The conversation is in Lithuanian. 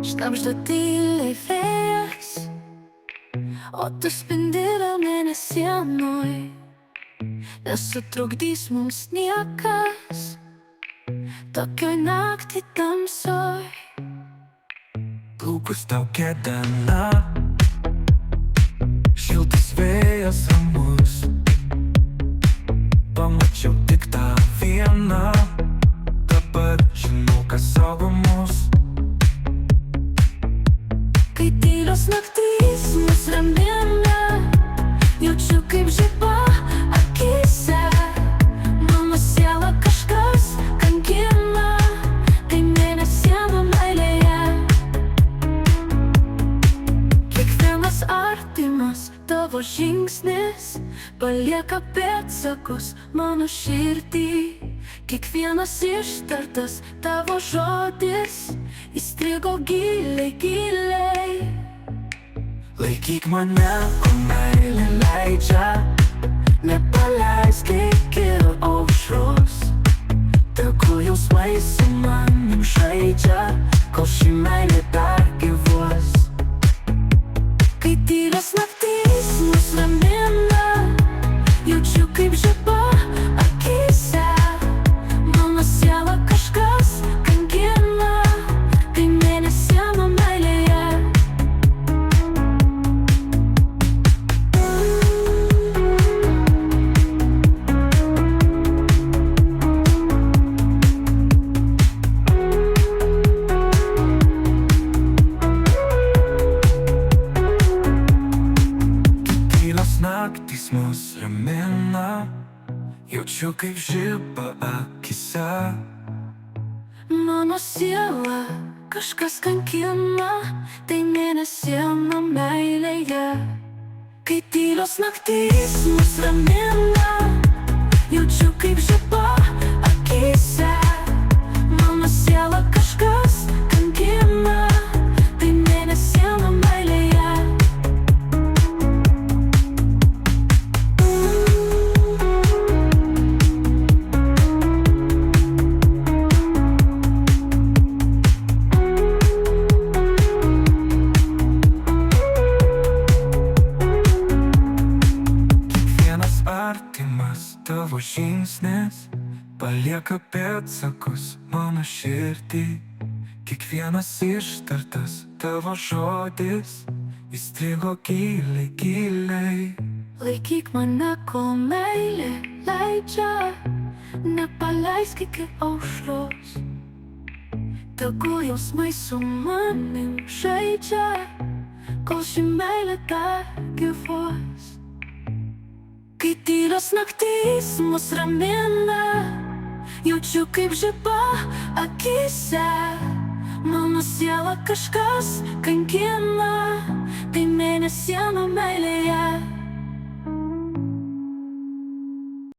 Šnabžda tyliai vėjas, o tu spindi ramene sienoj. Nesutrukdys mums niekas tokioj naktį tamsoj. Plaukus tau kedena, šiltas vėjas ramus. Pamačiau tik tą vieną, dabar žinau, kas saugo mus. Kai tylios naktys mus ramina, jaučiu kaip žiba akyse. Mano sielą kažkas kankina, tai mėnesiena meilėje. Kiekvienas artimas tavo žingsnis palieka pėdsakus mano širdį. Kiekvienas ištartas tavo žodis įstrigo giliai, giliai. Laikyk mane, kol meilė leidžia, nepaleisk iki aušros. Tegul jausmai su manim žaidžia, kol ši meilė dar gyvuos. Kai tylios naktys mus ramina, jaučiu kaip žiba akyse. Mano sielą kažkas kankina, tai mėnesiena meilėje. Tylios naktys mus ramina, jaučiu kaip žiba akyse. Mano sielą kažkas kankina, tai mėnesiena meilėje. Kai tylios naktys mus ramina, jaučiu kaip žiba akyse. Mano sielą kažkas kankina, tai mėnesiena meilėje. Artimas tavo žingsnis palieka pėdsakus mano širdį. Kiekvienas ištartas tavo žodis įstrigo giliai, giliai. Laikyk mane, kol meilė leidžia, nepaleisk iki aušros. Tegul jausmai su manim žaidžia, kol ši meilė dar gyvuos. Kai tylios naktys mus ramina, jaučiu kaip žiba akyse. Mano sielą kažkas kankina, tai mėnesiena meilėje.